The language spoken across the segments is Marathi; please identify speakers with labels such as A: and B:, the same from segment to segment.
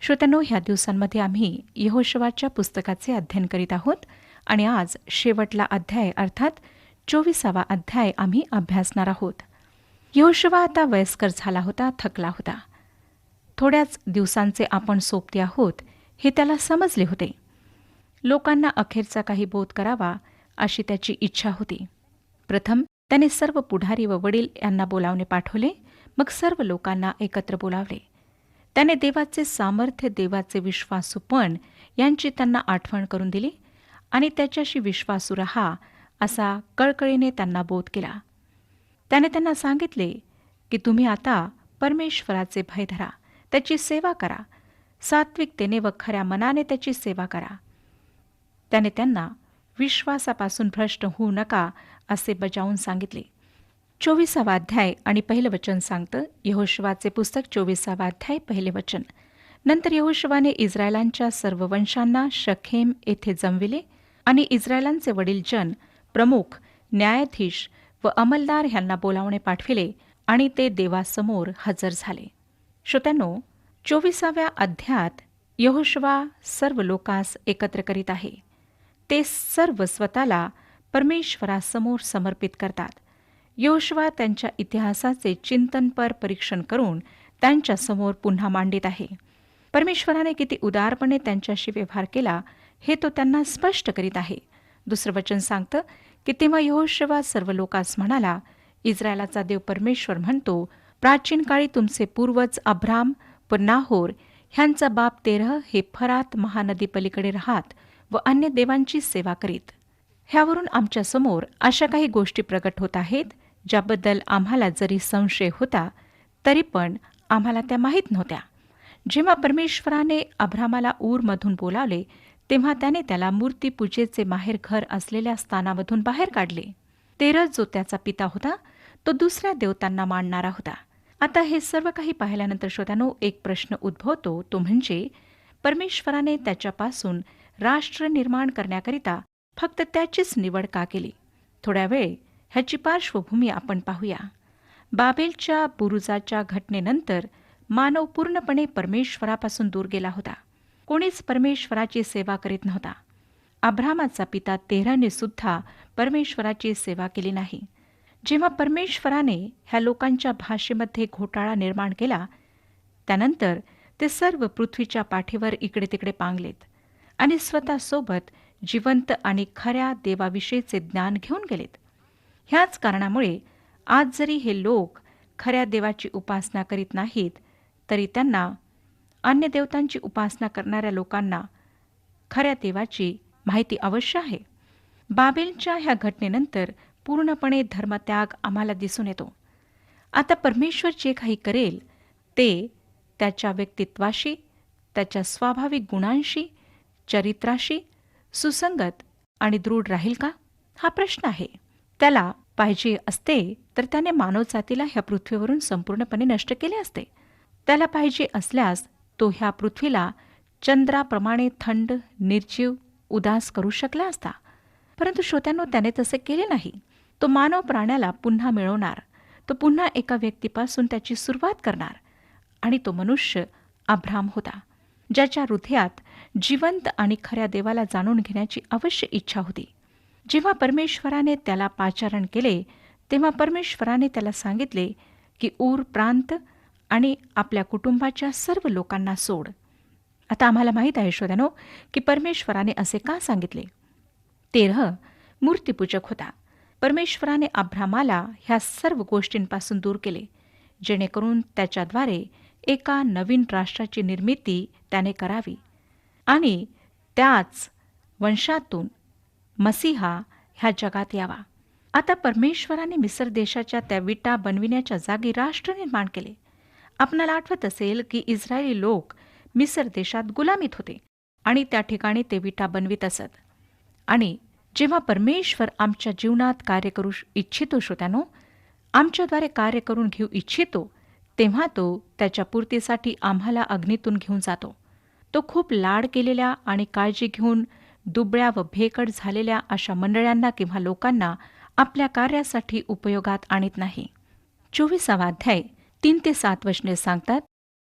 A: श्रोत्यांनो, ह्या दिवसांमध्ये आम्ही यहोशुवाच्या पुस्तकाचे अध्ययन करीत आहोत आणि आज शेवटला अध्याय अर्थात 24वा अध्याय आम्ही अभ्यासणार आहोत. यहोशुवा आता वयस्कर झाला होता, थकला होता. थोड्याच दिवसांचे आपण सोबती आहोत हे त्याला समजले होते. लोकांना अखेरचा काही बोध करावा अशी त्याची इच्छा होती. प्रथम त्याने सर्व पुढारी व वडील यांना बोलावणे पाठवले. मग सर्व लोकांना एकत्र बोलावले. त्याने देवाचे सामर्थ्य, देवाचे विश्वासूपण यांची त्यांना आठवण करून दिली आणि त्याच्याशी विश्वासू रहा असा कळकळीने त्यांना बोध केला. त्याने त्यांना सांगितले की तुम्ही आता परमेश्वराचे भय धरा, त्याची सेवा करा, सात्विकतेने व खऱ्या मनाने त्याची सेवा करा. त्याने त्यांना विश्वासापासून भ्रष्ट होऊ नका असे बजावून सांगितले. 24वा अध्याय आणि पहिलं वचन सांगतं. यहोशुवाचे पुस्तक 24वा अध्याय पहिले वचन. नंतर यहोशुवाने इस्रायलांच्या सर्व वंशांना शखेम येथे जमविले आणि इस्रायलांचे वडीलजन, प्रमुख, न्यायाधीश व अंमलदार ह्यांना बोलावणे पाठविले आणि ते देवासमोर हजर झाले. श्रोत्यांनो, 24व्या अध्यायात यहोशुवा सर्व लोकांस एकत्र करीत आहे. ते सर्व स्वतःला परमेश्वरासमोर समर्पित करतात. यहोशुवा त्यांच्या इतिहासाचे चिंतनपर परीक्षण करून त्यांच्यासमोर पुन्हा मांडित आहे. परमेश्वराने किती उदारपणे त्यांच्याशी व्यवहार केला हे तो त्यांना स्पष्ट करीत आहे. दुसरं वचन सांगतं की तेव्हा यहोशुवा सर्व लोकांस म्हणाला, इस्रायलाचा देव परमेश्वर म्हणतो, प्राचीन काळी तुमचे पूर्वज अब्राम व नाहोर ह्यांचा बाप तेरह हे फरात महानदी पलीकडे राहत व अन्य देवांची सेवा करीत. ह्यावरून आमच्यासमोर अशा काही गोष्टी प्रकट होत आहेत ज्याबद्दल आम्हाला जरी संशय होता तरी पण आम्हाला त्या माहीत नव्हत्या. जेव्हा परमेश्वराने अब्रामाला ऊरमधून बोलावले तेव्हा त्याने त्याला मूर्तीपूजेचे माहेर घर असलेल्या स्थानामधून बाहेर काढले. तेरह जो त्याचा पिता होता तो दुसऱ्या देवतांना मानणारा होता. आता हे सर्व काही पाहिल्यानंतर श्रोत्यांनो, एक प्रश्न उद्भवतो, तो म्हणजे परमेश्वराने त्याच्यापासून राष्ट्र निर्माण करण्याकरिता फक्त त्याचीच निवड का केली? थोड्या वेळ ह्याची पार्श्वभूमी आपण पाहूया. बाबेलच्या बुरुजाच्या घटनेनंतर मानव पूर्णपणे परमेश्वरापासून दूर गेला होता. कोणीच परमेश्वराची सेवा करीत नव्हता. अब्रामाचा पिता तेरहने सुद्धा परमेश्वराची सेवा केली नाही. जेव्हा परमेश्वराने ह्या लोकांच्या भाषेमध्ये घोटाळा निर्माण केला त्यानंतर ते सर्व पृथ्वीच्या पाठीवर इकडे तिकडे पांगलेत आणि स्वतःसोबत जिवंत आणि खऱ्या देवाविषयीचे ज्ञान घेऊन गेलेत. ह्याच कारणामुळे आज जरी हे लोक खऱ्या देवाची उपासना करीत नाहीत तरी त्यांना अन्य देवतांची उपासना करणाऱ्या लोकांना खऱ्या देवाची माहिती अवश्य आहे. बाबेलच्या ह्या घटनेनंतर पूर्णपणे धर्मत्याग आम्हाला दिसून येतो. आता परमेश्वर जे काही करेल ते त्याच्या व्यक्तित्वाशी, त्याच्या स्वाभाविक गुणांशी, चरित्राशी सुसंगत आणि दृढ राहील का, हा प्रश्न आहे. त्याला पाहिजे असते तर त्याने मानवजातीला ह्या पृथ्वीवरून संपूर्णपणे नष्ट केले असते. त्याला पाहिजे असल्यास तो ह्या पृथ्वीला चंद्राप्रमाणे थंड, निर्जीव, उदास करू शकला असता. परंतु श्रोत्यांनो, त्याने तसे केले नाही. तो मानव प्राण्याला पुन्हा मिळवणार. तो पुन्हा एका व्यक्तीपासून त्याची सुरुवात करणार आणि तो मनुष्य अब्राम होता, ज्याच्या हृदयात जिवंत आणि खऱ्या देवाला जाणून घेण्याची अवश्य इच्छा होती. जेव्हा परमेश्वराने त्याला पाचारण केले तेव्हा परमेश्वराने त्याला सांगितले की ऊर प्रांत आणि आपल्या कुटुंबाच्या सर्व लोकांना सोड. आता आम्हाला माहीत आहे श्रोत्यांनो की परमेश्वराने असे का सांगितले. तेरह मूर्तीपूजक होता. परमेश्वराने अब्रामाला ह्या सर्व गोष्टींपासून दूर केले जेणेकरून त्याच्याद्वारे एका नवीन राष्ट्राची निर्मिती त्याने करावी आणि त्याच वंशातून मसीहा ह्या जगात यावा. आता परमेश्वराने मिस्र देशाच्या त्या विटा बनविण्याच्या जागी राष्ट्र निर्माण केले. आपणाला आठवत असेल की इस्रायली लोक मिस्र देशात गुलामीत होते आणि त्या ठिकाणी ते विटा बनवित असत. आणि जेव्हा परमेश्वर आमच्या जीवनात कार्य करू इच्छितो श्रोत्यानो, आमच्याद्वारे कार्य करून घेऊ इच्छितो, तेव्हा तो त्याच्या पूर्तीसाठी आम्हाला अग्नीतून घेऊन जातो. तो खूप लाड केलेल्या आणि काळजी घेऊन दुबळ्या व भेकड झालेल्या अशा मंडळांना किंवा लोकांना आपल्या कार्यासाठी उपयोगात आणत नाही. 24वा अध्याय 3 ते 7 वचने सांगतात,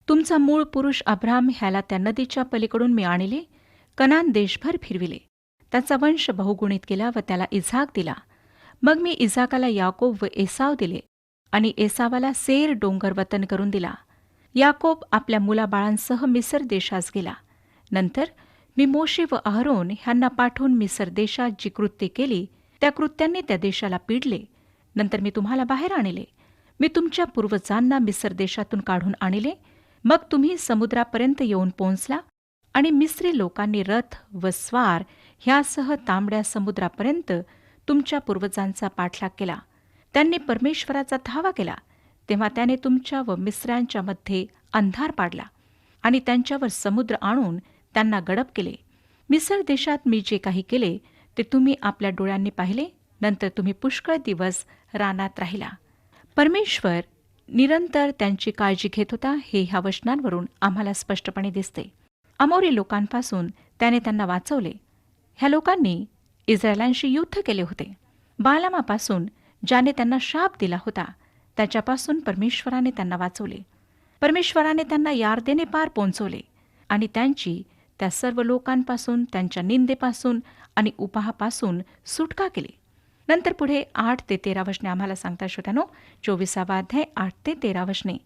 A: तुमचा मूळ पुरुष अब्राम ह्याला त्या नदीच्या पलीकडून मी आणले, कनान देशभर फिरविले, त्याचा वंश बहुगुणित केला व त्याला इसाक दिला. मग मी इसाकाला याकोब व एसाव दिले आणि एसावाला सेर डोंगर वतन करून दिला. याकोब आपल्या मुलाबाळांसह मिसर देशास गेला. नंतर मी मोशे व अहरोन ह्यांना पाठवून मिसर देशात जी कृत्ये केली त्या कृत्यांनी त्या देशाला पीडले. नंतर मी तुम्हाला बाहेर आणले. मी तुमच्या पूर्वजांना मिसर देशातून काढून आणले. मग तुम्ही समुद्रापर्यंत येऊन पोहोचला आणि मिस्री लोकांनी रथ व स्वार ह्यासह तांबड्या समुद्रापर्यंत तुमच्या पूर्वजांचा पाठलाग केला. त्यांनी परमेश्वराचा धावा केला. तेव्हा त्याने तुमच्या व मिस्रांच्या मध्ये अंधार पाडला आणि त्यांच्यावर समुद्र आणून त्यांना गडप केले. मिसर देशात मी जे काही केले ते तुम्ही आपल्या डोळ्यांनी पाहिले. नंतर तुम्ही पुष्कळ दिवस रानात राहिला. परमेश्वर निरंतर त्यांची काळजी घेत होता हे ह्या वचनांवरून आम्हाला स्पष्टपणे दिसते. अमोरी लोकांपासून त्याने त्यांना वाचवले. ह्या लोकांनी इस्रायलांशी युद्ध केले होते. बालामापासून ज्याने त्यांना शाप दिला होता त्याच्यापासून परमेश्वराने त्यांना वाचवले. परमेश्वराने त्यांना यार्देने पार पोहोचवले आणि त्यांची त्या सर्व लोकांपासून, त्यांच्या निंदेपासून आणि उपाहापासून सुटका केली. नंतर पुढे 8 ते 13 वचने आम्हाला सांगतात श्रोत्यानो, 24वा अध्याय 8 ते 13 वचने.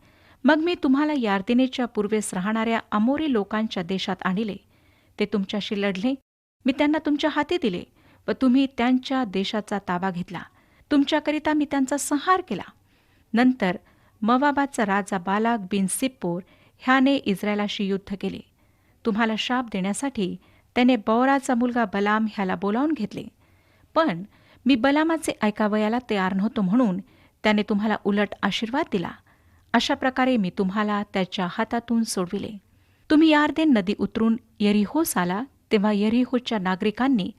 A: मग मी तुम्हाला यार्देनेच्या पूर्वेस राहणाऱ्या अमोरी लोकांच्या देशात आणले. ते तुमच्याशी लढले. मी त्यांना तुमच्या हाती दिले व तुम्ही त्यांच्या देशाचा ताबा घेतला. तुमच्याकरिता मी त्यांचा संहार केला. नंतर मोवाबाचा राजा बालाक बिन सिप्पोर ह्याने इस्रायलाशी युद्ध केले. तुम्हाला शाप देण्यासाठी त्याने बौराचा मुलगा बलाम ह्याला बोलावून घेतले. पण मी बलामाचे ऐकावयाला तयार नव्हतो म्हणून त्याने तुम्हाला उलट आशीर्वाद दिला. अशा प्रकारे मी तुम्हाला त्याच्या हातातून सोडविले. तुम्ही यार्देन नदी उतरून यरीहोस आला तेव्हा यरीहोच्या नागरिकांनी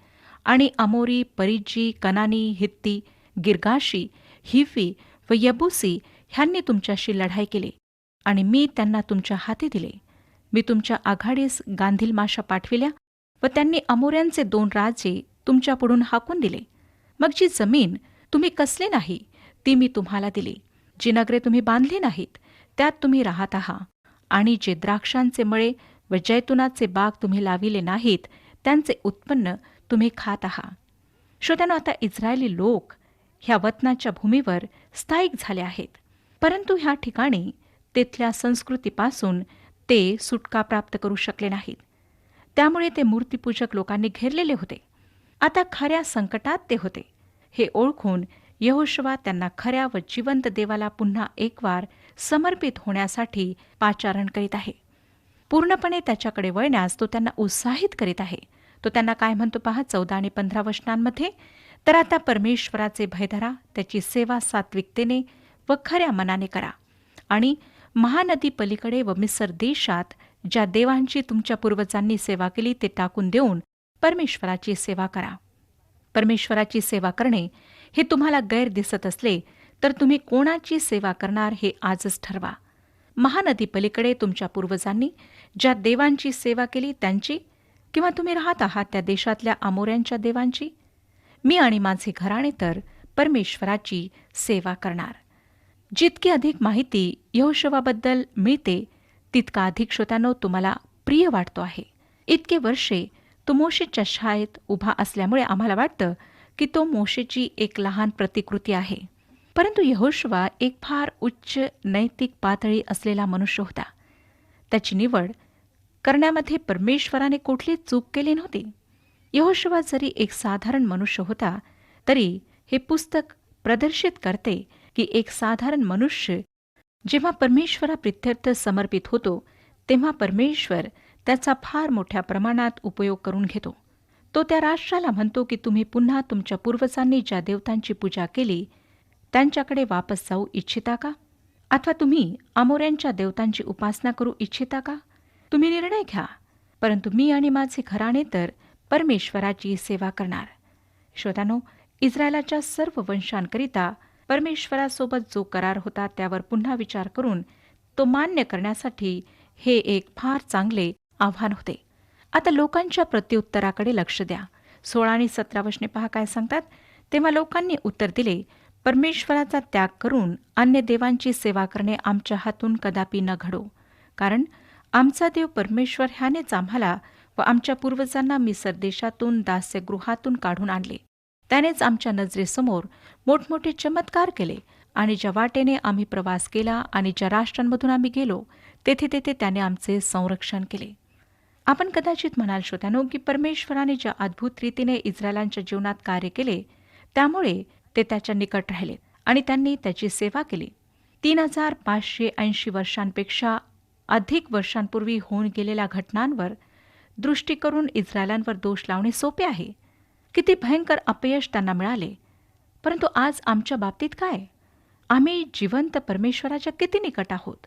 A: आणि अमोरी, परिज्जी, कनानी, हित्ती, गिर्गाशी, हिव्वी व यबुसी ह्यांनी तुमच्याशी लढाई केली आणि मी त्यांना तुमच्या हाती दिले. मी तुमच्या आघाडीस गांधील माशा पाठविल्या व त्यांनी अमोऱ्यांचे 2 राजे तुमच्यापुढून हाकून दिले. मग जी जमीन तुम्ही कसले नाही ती मी तुम्हाला दिली. जी नगरे तुम्ही बांधली नाहीत त्यात तुम्ही राहत आहात आणि जे द्राक्षांचे मळे व जैतुनाचे बाग तुम्ही लाविले नाहीत त्यांचे उत्पन्न तुम्ही खात आहात. श्रोत्यानो, आता इस्रायली लोक ह्या वतनाच्या भूमीवर स्थायिक झाले आहेत, परंतु ह्या ठिकाणी तिथल्या संस्कृतीपासून ते सुटका प्राप्त करू शकले नाहीत. त्यामुळे ते मूर्तीपूजक लोकांनी घेरलेले होते. आता खऱ्या संकटात ते होते. हे ओळखून यहोशुवा त्यांना खऱ्या व जिवंत देवाला पुन्हा एकवार समर्पित होण्यासाठी पाचारण करीत आहे. पूर्णपणे त्याच्याकडे वळण्यास तो त्यांना उत्साहित करीत आहे. तो त्यांना काय म्हणतो पहा 14 आणि 15 वचनांमध्ये. तर आता परमेश्वराचे भय धरा, त्याची सेवा सात्विकतेने व खऱ्या मनाने करा आणि महानदी पलीकडे व मिसर देशात ज्या देवांची तुमच्या पूर्वजांनी सेवा केली ते टाकून देऊन परमेश्वराची सेवा करा. परमेश्वराची सेवा करणे हे तुम्हाला गैर दिसत असले तर तुम्ही कोणाची सेवा करणार हे आजच ठरवा. महानदी पलीकडे तुमच्या पूर्वजांनी ज्या देवांची सेवा केली त्यांची, किंवा तुम्ही राहत आहात त्या देशातल्या अमोऱ्यांच्या देवांची. मी आणि माझे घराणे तर परमेश्वराची सेवा करणार. जितकी अधिक माहिती यहोशुवाबद्दल मिळते तितका अधिक श्रोत्यानो तुम्हाला प्रिय वाटतो आहे. इतके वर्षे तो मोशेच्या छायेत उभा असल्यामुळे आम्हाला वाटतं की तो मोशेची एक लहान प्रतिकृती आहे. परंतु यहोशुवा एक फार उच्च नैतिक पातळी असलेला मनुष्य होता. त्याची निवड करण्यामध्ये परमेश्वराने कुठलीच चूक केली नव्हती. यहोशुवा जरी एक साधारण मनुष्य होता तरी हे पुस्तक प्रदर्शित करते की एक साधारण मनुष्य जेव्हा परमेश्वराप्रित्यर्थ समर्पित होतो तेव्हा परमेश्वर त्याचा फार मोठ्या प्रमाणात उपयोग करून घेतो. तो त्या राष्ट्राला म्हणतो की तुम्ही पुन्हा तुमच्या पूर्वजांनी ज्या देवतांची पूजा केली त्यांच्याकडे वापस जाऊ इच्छिता का? अथवा तुम्ही अमोऱ्यांच्या देवतांची उपासना करू इच्छिता का? तुम्ही निर्णय घ्या. परंतु मी आणि माझे घराणे तर परमेश्वराची सेवा करणार. श्रोत्यानो, इस्रायलाच्या सर्व वंशांकरिता परमेश्वरासोबत जो करार होता त्यावर पुन्हा विचार करून तो मान्य करण्यासाठी हे एक फार चांगले आव्हान होते. आता लोकांच्या प्रत्युत्तराकडे लक्ष द्या. 16 आणि 17 वचने पहा काय सांगतात. तेव्हा लोकांनी उत्तर दिले, परमेश्वराचा त्याग करून अन्य देवांची सेवा करणे आमच्या हातून कदापि न घडो. कारण आमचा देव परमेश्वर ह्यानेच आम्हाला व आमच्या पूर्वजांना मिसर देशातून दास्यगृहातून काढून आणले. त्यानेच आमच्या नजरेसमोर मोठमोठे चमत्कार केले आणि ज्या वाटेने आम्ही प्रवास केला आणि ज्या राष्ट्रांमधून आम्ही गेलो तेथे तेथे त्याने आमचे संरक्षण केले. आपण कदाचित म्हणाल श्रोत्यानो की परमेश्वराने ज्या अद्भुत रीतीने इस्रायलांच्या जीवनात कार्य केले त्यामुळे ते त्याच्या निकट राहिले आणि त्यांनी त्याची सेवा केली. 3580 वर्षांपेक्षा अधिक वर्षांपूर्वी होऊन गेलेल्या घटनांवर दृष्टी करून इस्रायलांवर दोष लावणे सोपे आहे. किती भयंकर अपयश त्यांना मिळाले. परंतु आज आमच्या बाबतीत काय? आम्ही जिवंत परमेश्वराच्या किती निकट आहोत?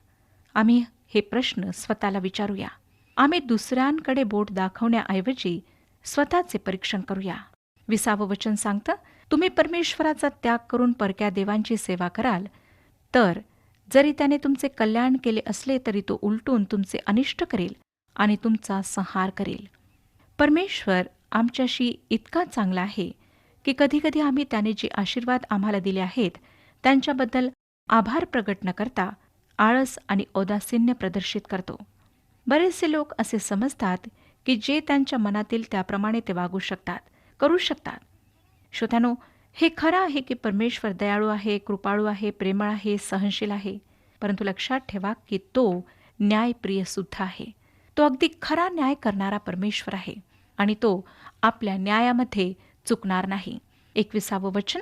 A: आम्ही हे प्रश्न स्वतःला विचारूया. आम्ही दुसऱ्यांकडे बोट दाखवण्याऐवजी स्वतःचे परीक्षण करूया. 20 वचन सांगतं, तुम्ही परमेश्वराचा त्याग करून परक्या देवांची सेवा कराल तर जरी त्याने तुमचे कल्याण केले असले तरी तो उलटून तुमचे अनिष्ट करेल आणि तुमचा संहार करेल. परमेश्वर आमच्याशी इतका चांगला आहे की कधीकधी आम्ही त्याने जे आशीर्वाद आम्हाला दिले आहेत त्यांच्याबद्दल आभार प्रकट न करता आळस आणि औदासिन्य प्रदर्शित करतो. बरेचसे लोक असे समजतात की जे त्यांच्या मनातील त्याप्रमाणे ते वागू शकतात, करू शकतात. श्रोत्यानो, हे खरं आहे की परमेश्वर दयाळू आहे, कृपाळू आहे, प्रेमळ आहे, सहनशील आहे. परंतु लक्षात ठेवा की तो न्यायप्रिय सुद्धा आहे. तो अगदी खरा न्याय करणारा परमेश्वर आहे आणि तो आपल्या न्यायामध्ये चुकणार नाही. 21 वचन,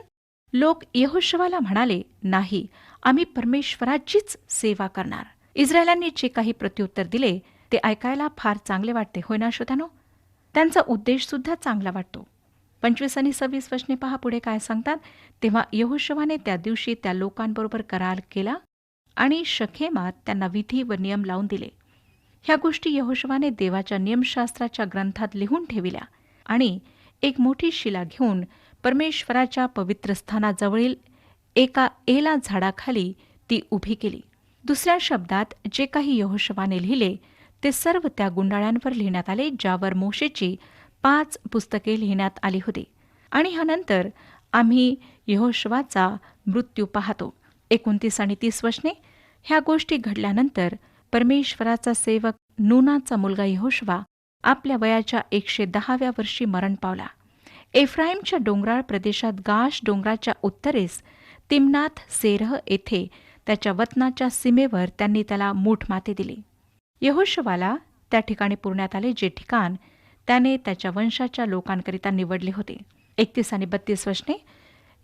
A: लोक यहोशुवाला म्हणाले, नाही, आम्ही परमेश्वराचीच सेवा करणार. इस्रायलांनी जे काही प्रत्युत्तर दिले ते ऐकायला फार चांगले वाटते, होय ना श्रोत्यानो? त्यांचा उद्देश सुद्धा चांगला वाटतो. 25 आणि 26 वचने पहा पुढे काय सांगतात. तेव्हा यहोशुवाने त्या दिवशी त्या लोकांबरोबर करार केला आणि शखेमात त्यांना विधी व नियम लावून दिले. ह्या गोष्टी यहोशुवाने देवाच्या नियमशास्त्राच्या ग्रंथात लिहून ठेविल्या आणि एक मोठी शिला घेऊन परमेश्वराच्या पवित्र स्थानाजवळील एका एला झाडाखाली ती उभी केली. दुसऱ्या शब्दात जे काही यहोशुवाने लिहिले ते सर्व त्या गुंडाळ्यांवर लिहिण्यात आले ज्यावर मोशेची 5 पुस्तके लिहिण्यात आली होती. आणि ह्यानंतर आम्ही यहोशुवाचा मृत्यू पाहतो. 29 आणि 30 वचने, ह्या गोष्टी घडल्यानंतर परमेश्वराचा सेवक नूनाचा मुलगा यहोशुवा आपल्या वयाच्या 110व्या वर्षी मरण पावला. एफ्राईमच्या डोंगराळ प्रदेशात गाश डोंगराच्या उत्तरेस तिम्नाथ सेरह येथे त्याच्या वतनाच्या सीमेवर त्यांनी त्याला मूठ माती दिली. यहोशुवाला त्या ठिकाणी पुरण्यात आले जे ठिकाण त्याने त्याच्या वंशाच्या लोकांकरिता निवडले होते. 31 आणि 32 वचने,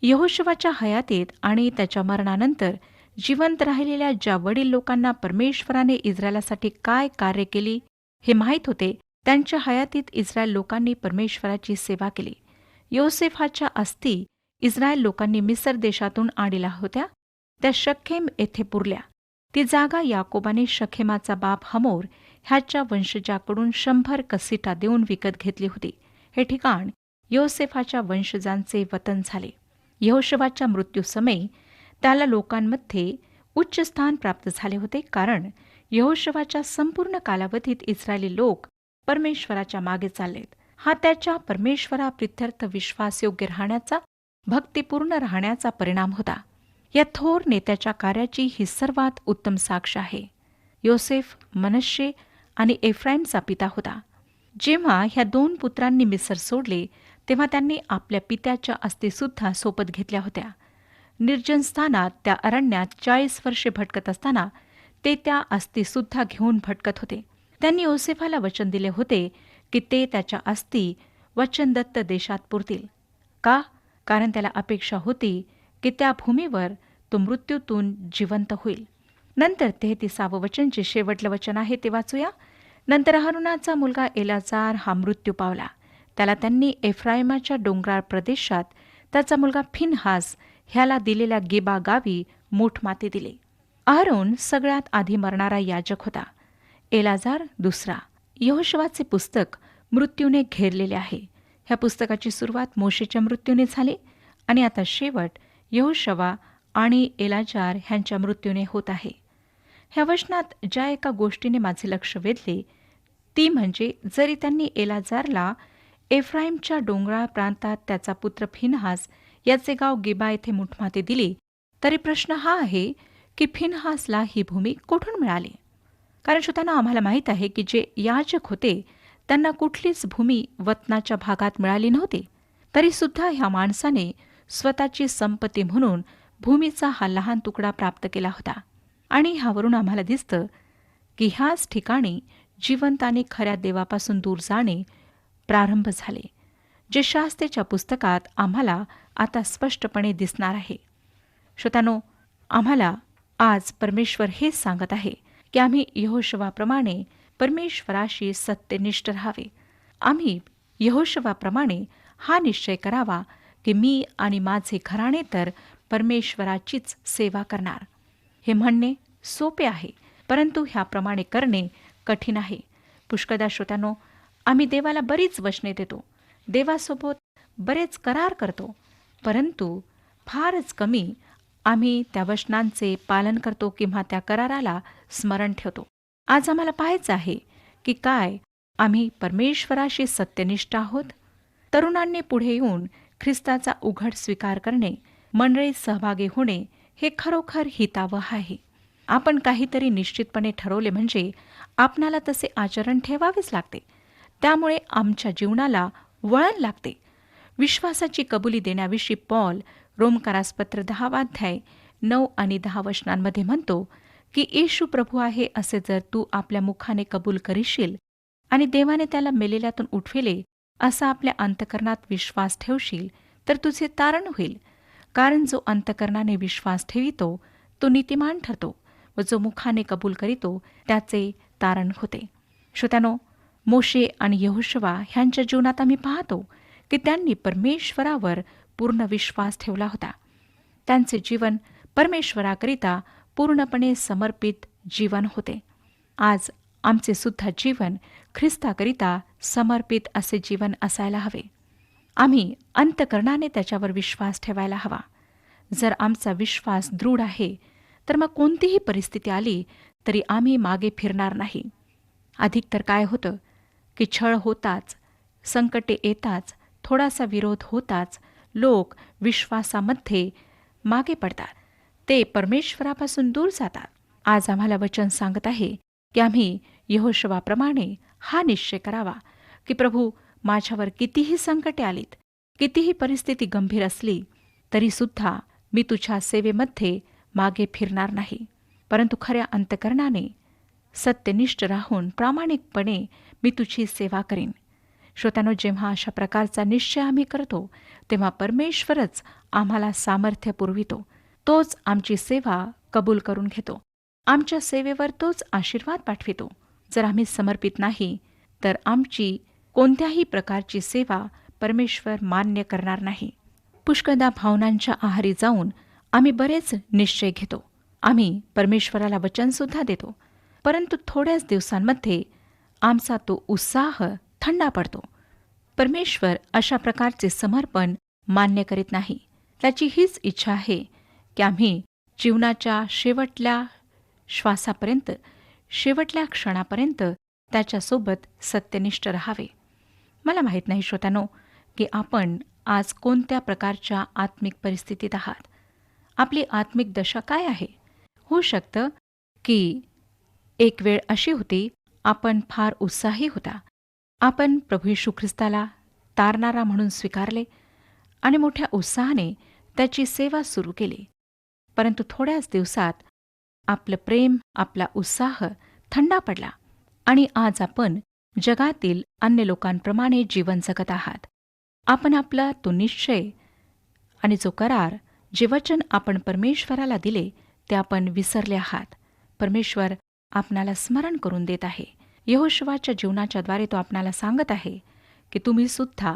A: यहोशुवाच्या हयातीत आणि त्याच्या मरणानंतर जिवंत राहिलेल्या ज्या वडील लोकांना परमेश्वराने इस्रायलासाठी काय कार्य केली हे माहीत होते त्यांच्या हयातीत इस्रायल लोकांनी परमेश्वराची सेवा केली. योसेफाच्या अस्थी इस्रायल लोकांनी मिसर देशातून आणल्या होत्या. त्या शखेम येथे पुरल्या. ती जागा याकोबाने शखेमाचा बाप हमोर ह्याच्या वंशजाकडून 100 कसिटा देऊन विकत घेतली होती. हे ठिकाण योसेफाच्या वंशजांचे वतन झाले. यहोशुवाच्या मृत्यूसमयी त्याला लोकांमध्ये उच्च स्थान प्राप्त झाले होते कारण यहोशुवाच्या संपूर्ण कालावधीत इस्रायली लोक परमेश्वराच्या मागे चाललेत. हा त्याच्या परमेश्वराप्रित्यर्थ विश्वासयोग्य राहण्याचा, भक्तिपूर्ण राहण्याचा परिणाम होता. या थोर नेत्याच्या कार्याची ही सर्वात उत्तम साक्ष आहे. योसेफ मनश्शे आणि एफ्राईमचा पिता होता. जेव्हा ह्या 2 पुत्रांनी मिसर सोडले तेव्हा त्यांनी आपल्या पित्याच्या अस्थीसुद्धा सोबत घेतल्या होत्या. निर्जन स्थानात त्या अरण्यात 40 वर्षे भटकत असताना ते त्या अस्थीसुद्धा घेऊन भटकत होते. त्यांनी योसेफाला वचन दिले होते की ते त्याच्या अस्थी वचनदत्त देशात पुरतील. का? कारण त्याला अपेक्षा होती की त्या भूमीवर तो मृत्यूतून जिवंत होईल. नंतर 33 वचन जे शेवटलं वचन आहे ते वाचूया. नंतर हरुनाचा मुलगा एलाजार हा मृत्यू पावला. त्याला त्यांनी एफ्राईमाच्या डोंगराळ प्रदेशात त्याचा मुलगा फिनहास ह्याला दिलेल्या गेबा गावी मूठ माती दिले. अहरोन सगळ्यात आधी मरणारा याजक होता. एलाजार दुसरा. यहोशुवाचे पुस्तक मृत्यूने घेरलेले आहे. ह्या पुस्तकाची सुरुवात मोशेच्या मृत्यूने झाली आणि आता शेवट यहोशुवा आणि एलाजार ह्यांच्या मृत्यूने होत आहे. ह्या वचनात ज्या एका गोष्टीने माझे लक्ष वेधले ती म्हणजे जरी त्यांनी एलाजारला एफ्राईमच्या डोंगराळ प्रांतात त्याचा पुत्र फिनहास याचे गाव गिबा येथे मूठमाती दिली, तरी प्रश्न हा आहे की फिनहासला ही भूमी कुठून मिळाली? कारण श्रोत्यांनो, आम्हाला माहीत आहे की जे याजक होते त्यांना कुठलीच भूमी वतनाच्या भागात मिळाली नव्हती. तरीसुद्धा ह्या माणसाने स्वतःची संपत्ती म्हणून भूमीचा हा लहान तुकडा प्राप्त केला होता. आणि ह्यावरून आम्हाला दिसतं की ह्याच ठिकाणी जिवंत आणि खऱ्या देवापासून दूर जाणे प्रारंभ झाले, जे शास्त्रेच्या पुस्तकात आम्हाला आता स्पष्टपणे दिसणार आहे. श्रोत्यानो, आम्हाला आज परमेश्वर हेच सांगत आहे की आम्ही यहोशुवाप्रमाणे परमेश्वराशी सत्यनिष्ठ राहावे. आम्ही यहोशुवाप्रमाणे हा निश्चय करावा की मी आणि माझे घराणे तर परमेश्वराचीच सेवा करणार. हे म्हणणे सोपे आहे, परंतु ह्याप्रमाणे करणे कठीण आहे. पुष्कळदा श्रोत्यानो, आम्ही देवाला बरीच वचने देतो, देवासोबत बरेच करार करतो, परंतु फारच कमी आम्ही त्या वचनांचे पालन करतो किंवा त्या कराराला स्मरण ठेवतो. आज आम्हाला पाहायचं आहे की काय आम्ही परमेश्वराशी सत्यनिष्ठ आहोत. तरुणांनी पुढे येऊन ख्रिस्ताचा उघड स्वीकार करणे, मंडळीत सहभागी होणे हे खरोखर हितावह आहे. आपण काहीतरी निश्चितपणे ठरवले म्हणजे आपणाला तसे आचरण ठेवावेच लागते. त्यामुळे आमच्या जीवनाला वळण लागते. विश्वासाची कबुली देण्याविषयी पॉल रोमकारास पत्र 10 अध्याय 9 आणि 10 वचनांमध्ये म्हणतो की येशू प्रभू आहे असे जर तू आपल्या मुखाने कबूल करीशील आणि देवाने त्याला मेलेल्यातून उठविले असा आपल्या अंतकरणात विश्वास ठेवशील तर तुझे तारण होईल. कारण जो अंतकरणाने विश्वास ठेवितो तो नीतिमान ठरतो व जो मुखाने कबूल करीतो त्याचे तारण होते. श्रोत्यानो, मोशे आणि यहोशुवा ह्यांच्या जीवनात आम्ही पाहतो की त्यांनी परमेश्वरावर पूर्ण विश्वास ठेवला होता. त्यांचे जीवन परमेश्वराकरिता पूर्णपणे समर्पित जीवन होते. आज आमचे सुद्धा जीवन ख्रिस्ताकरिता समर्पित असे जीवन असायला हवे. आम्ही अंतकरणाने त्याच्यावर विश्वास ठेवायला हवा. जर आमचा विश्वास दृढ आहे तर मग कोणतीही परिस्थिती आली तरी आम्ही मागे फिरणार नाही. अधिकतर काय होतं की छळ होताच, संकटे येताच, थोडासा विरोध होताच लोक विश्वासामध्ये मागे पडतात. ते परमेश्वरापासून दूर जातात. आज आम्हाला वचन सांगत आहे की आम्ही यहोशुवाप्रमाणे हा निश्चय करावा की प्रभू, माझ्यावर कितीही संकटे आलीत, कितीही परिस्थिती गंभीर असली तरीसुद्धा मी तुझ्या सेवेमध्ये मागे फिरणार नाही, परंतु खऱ्या अंतकरणाने सत्यनिष्ठ राहून प्रामाणिकपणे मी तुझी सेवा करीन. श्रोत्यानो, जेव्हा अशा प्रकारचा निश्चय आम्ही करतो तेव्हा परमेश्वरच आम्हाला सामर्थ्य पुरवितो. तोच आमची सेवा कबूल करून घेतो. आमच्या सेवेवर तोच आशीर्वाद पाठवितो. जर आम्ही समर्पित नाही तर आमची कोणत्याही प्रकारची सेवा परमेश्वर मान्य करणार नाही. पुष्कळदा भावनांच्या आहारी जाऊन आम्ही बरेच निश्चय घेतो. आम्ही परमेश्वराला वचनसुद्धा देतो, परंतु थोड्याच दिवसांमध्ये आमचा तो उत्साह थंडा पडतो. परमेश्वर अशा प्रकारचे समर्पण मान्य करीत नाही. त्याची हीच इच्छा आहे की आम्ही जीवनाच्या शेवटल्या श्वासापर्यंत, शेवटल्या क्षणापर्यंत त्याच्यासोबत सत्यनिष्ठ राहावे. मला माहीत नाही श्रोत्यानो की आपण आज कोणत्या प्रकारच्या आत्मिक परिस्थितीत आहात. आपली आत्मिक दशा काय आहे. होऊ शकतं की एक वेळ अशी होती, आपण फार उत्साही होता. आपण प्रभू येशू ख्रिस्ताला तारणारा म्हणून स्वीकारले आणि मोठ्या उत्साहाने त्याची सेवा सुरू केली. परंतु थोड्याच दिवसात आपलं प्रेम, आपला उत्साह थंडा पडला आणि आज आपण जगातील अन्य लोकांप्रमाणे जीवन जगत आहात. आपण आपला तो निश्चय आणि जो करार, जे वचन आपण परमेश्वराला दिले ते आपण विसरले आहात. परमेश्वर आपणाला स्मरण करून देत आहे. यहोशुवाच्या जीवनाच्या द्वारे तो आपणाला सांगत आहे की तुम्ही सुद्धा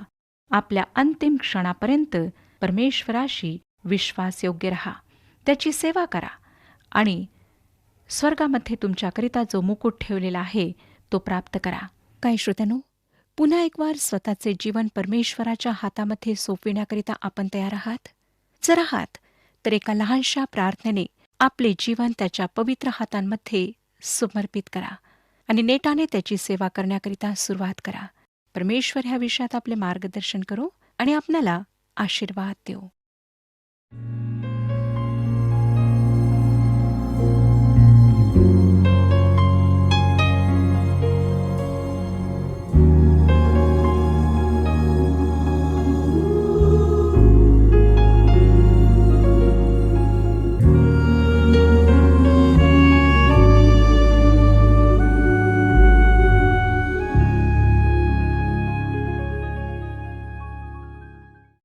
A: आपल्या अंतिम क्षणापर्यंत परमेश्वराशी विश्वासयोग्य रहा, त्याची सेवा करा आणि स्वर्गामध्ये तुमच्याकरिता जो मुकुट ठेवलेला आहे तो प्राप्त करा. काय श्रोत्यानो, पुन्हा एक वार स्वतःचे जीवन परमेश्वराच्या हातामध्ये सोपविण्याकरिता आपण तयार आहात? जर आहात तर एका लहानशा प्रार्थनेने आपले जीवन त्याच्या पवित्र हातांमध्ये समर्पित करा आणि नेटाने त्याची सेवा करण्याकरिता सुरुवात करा. परमेश्वर ह्या विषयात आपले मार्गदर्शन करो आणि आपल्याला आशीर्वाद देऊ.